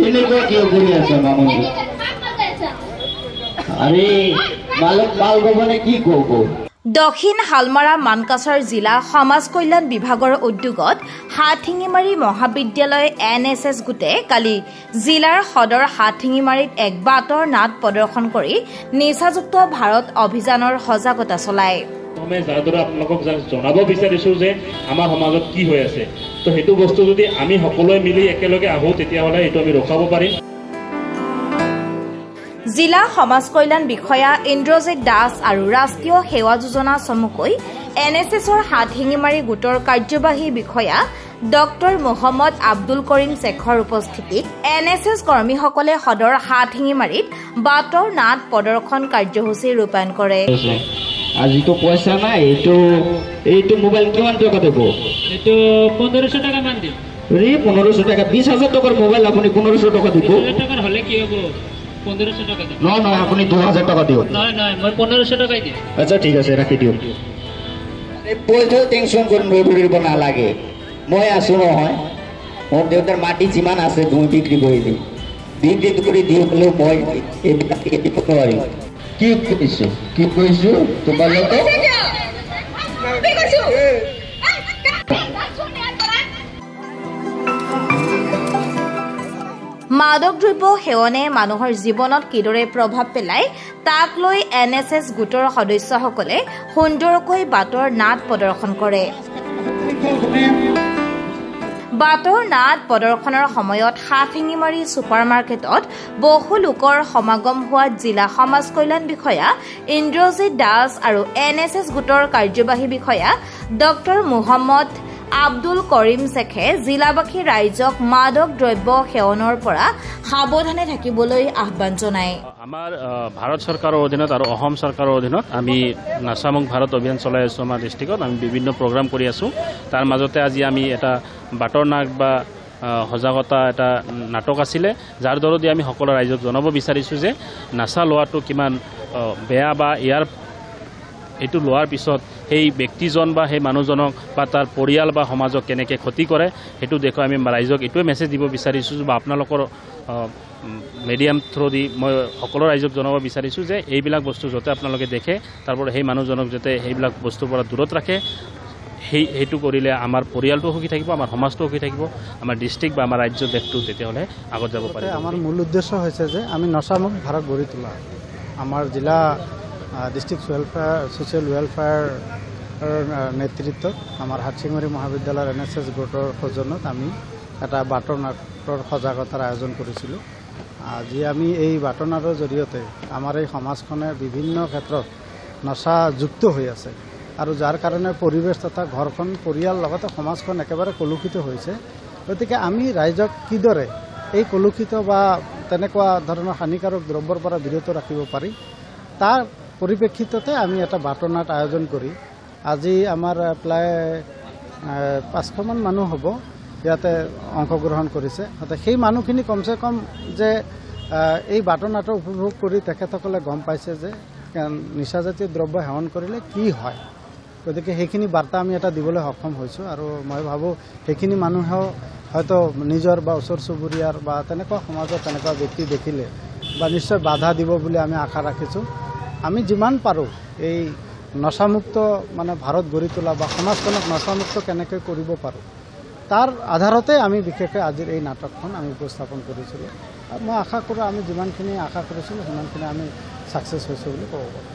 এনেকুৱা কিয় কৰি আছে মামনি? আৰে মালক মাল গবনে কি কব? দক্ষিণ হালমাৰা মানকাছাৰ জিলা সমাজ কল্যাণ বিভাগৰ উদ্যোগত হাতশিঙিমাৰী মহাবিদ্যালয় NSS গোটে কালি জিলাৰ সদৰ হাতশিঙিমাৰীত এক বাটৰ নাট প্ৰদৰ্শন কৰি নিচাযুক্ত ভাৰত অভিযানৰ সজাগতা চলায়। আমি যাৰ দ্বাৰা আপোনালোকক জনাব বিচাৰিছো যে আমাৰ সমাজত কি হৈ আছে, তো সেইটো বস্তু যদি আমি সকলোৱে মিলি একেলগে আহো তেতিয়াহ'লে এইটো আমি ৰখাব পাৰিম। জিলা সমাজ কল্যাণ বিষয়া ইন্দ্ৰজিৎ দাস আৰু ৰাষ্ট্ৰীয় সেৱা যোজনা চমুকৈ NSSৰ হাতশিঙিমাৰী গোটৰ কাৰ্যবাহী বিষয়া ডক্টৰ মোহাম্মদ আব্দুল কৰিম শেখৰ উপস্থিতিত NSS কৰ্মীসকলে সদৰ হাতশিঙিমাৰীত বাটৰ নাট প্ৰদৰ্শন কাৰ্যসূচী ৰূপায়ণ কৰে। আজিতো পইচা নাই, এইটো মোবাইল কিমান টকা দিব? এইটো 1500 টাকা মান দিম। রে 1500 টাকা? 20,000 টাকার মোবাইল আপনি 1500 টাকা দিব? 1500 টাকার হলে কি হবো? 1500 টাকা দিম। নয় আপনি 2000 টাকা দিও। নয় মই 1500 টাকাই দিম। আচ্ছা ঠিক আছে, রাখি দিও। পইচা টেনশন কৰিব নালাগে, মই আছো নহয়। মোৰ দেউতাৰ মাটি যিমান আছে তুমি বিক্ৰী কৰি দিম, বিক্ৰী কৰি দি হ'লেও মই কি কৈছো তোমালোকে? মাদক দ্ৰব্য সেৱনে মানুহৰ জীৱনত কিদৰে প্ৰভাৱ পেলায় তাক লৈ NSS গোটৰ সদস্যসকলে সুন্দৰকৈ বাটৰ নাট প্ৰদৰ্শন কৰে। বাটৰ নাট প্ৰদৰ্শনৰ সময়ত হাতশিঙিমাৰী ছুপাৰ মাৰ্কেটত বহু লোকৰ সমাগম হোৱাত জিলা সমাজ কল্যাণ বিষয়া ইন্দ্ৰজিৎ দাস আৰু NSS গোটৰ কাৰ্যবাহী বিষয়া ডক্টৰ মোহাম্মদ আব্দুল কৰিম শেখে জিলাবাসী ৰাইজক মাদক দ্ৰব্য সেৱনৰ পৰা সাৱধানে থাকিবলৈ আহ্বান জনায়। আমাৰ ভাৰত চৰকাৰৰ অধীনত আৰু অসম চৰকাৰৰ অধীনত আমি নাচামুক্ত ভাৰত অভিযান চলাই আছোঁ। আমাৰ ডিষ্ট্ৰিক্টত আমি বিভিন্ন প্ৰগ্ৰাম কৰি আছোঁ। তাৰ মাজতে আজি আমি এটা বাটৰ নাট বা সজাগতা এটা নাটক আছিলে, যাৰ দ্বাৰা আমি সকলো ৰাইজক জনাব বিচাৰিছোঁ যে নাচা লোৱাটো কিমান বেয়া বা ইয়াৰ এইটো লোৱাৰ পিছত সেই ব্যক্তিজন বা সেই মানুহজনক বা তাৰ পৰিয়াল বা সমাজক কেনেকৈ ক্ষতি কৰে সেইটো দেখুৱাই আমি ৰাইজক এইটোৱে মেছেজ দিব বিচাৰিছোঁ বা আপোনালোকৰ মিডিয়াম থ্ৰু দি মই সকলো ৰাইজক জনাব বিচাৰিছোঁ যে এইবিলাক বস্তু যাতে আপোনালোকে দেখে, তাৰপৰা সেই মানুহজনক যাতে সেইবিলাক বস্তুৰ পৰা দূৰত ৰাখে। সেইটো কৰিলে আমাৰ পৰিয়ালটো সুখী থাকিব, আমাৰ সমাজটো সুখী থাকিব, আমাৰ ডিষ্ট্ৰিক্ট বা আমাৰ ৰাজ্য দেশটো তেতিয়াহ'লে আগত যাব পাৰে। আমাৰ মূল উদ্দেশ্য হৈছে যে আমি নচামুক্ত ভাৰত গঢ়ি তোলা। আমাৰ জিলা ডিষ্ট্ৰিক্ট ছ'চিয়েল ৱেলফেয়াৰ নেতৃত্বত আমাৰ হাতশিঙিমাৰী মহাবিদ্যালয়ৰ NSS গোটৰ সৌজন্যত আমি এটা বাটৰ নাটৰ সজাগতাৰ আয়োজন কৰিছিলোঁ। আজি আমি এই বাটৰ নাটৰ জৰিয়তে আমাৰ এই সমাজখনে বিভিন্ন ক্ষেত্ৰত নচাযুক্ত হৈ আছে আৰু যাৰ কাৰণে পৰিৱেশ তথা ঘৰখন, পৰিয়াল লগতে সমাজখন একেবাৰে কলুষিত হৈছে। গতিকে আমি ৰাইজক কিদৰে এই কলুষিত বা তেনেকুৱা ধৰণৰ হানিকাৰক দ্ৰব্যৰ পৰা বিৰত ৰাখিব পাৰি তাৰ পৰিপ্ৰেক্ষিততে আমি এটা বাটৰ নাট আয়োজন কৰি আজি আমাৰ প্ৰায় 500 মান মানুহ হ'ব ইয়াতে অংশগ্ৰহণ কৰিছে। সেই মানুহখিনি কমচে কম যে এই বাটৰ নাটক উপভোগ কৰি তেখেতসকলে গম পাইছে যে নিচাজাতীয় দ্ৰব্য সেৱন কৰিলে কি হয়। গতিকে সেইখিনি বাৰ্তা আমি এটা দিবলৈ সক্ষম হৈছোঁ আৰু মই ভাবোঁ সেইখিনি মানুহেও হয়তো নিজৰ বা ওচৰ চুবুৰীয়াৰ বা তেনেকুৱা সমাজত তেনেকুৱা ব্যক্তি দেখিলে বা নিশ্চয় বাধা দিব বুলি আমি আশা ৰাখিছোঁ। আমি যিমান পাৰোঁ এই নচামুক্ত মানে ভাৰত গঢ়ি তোলা বা সমাজখনক নচামুক্ত কেনেকৈ কৰিব পাৰোঁ তাৰ আধাৰতে আমি বিশেষকৈ আজিৰ এই নাটকখন আমি উপস্থাপন কৰিছিলোঁ। আৰু মই আশা কৰোঁ আমি যিমানখিনি আশা কৰিছিলোঁ সিমানখিনি আমি ছাকচেছ হৈছোঁ বুলি ক'ব পাৰোঁ।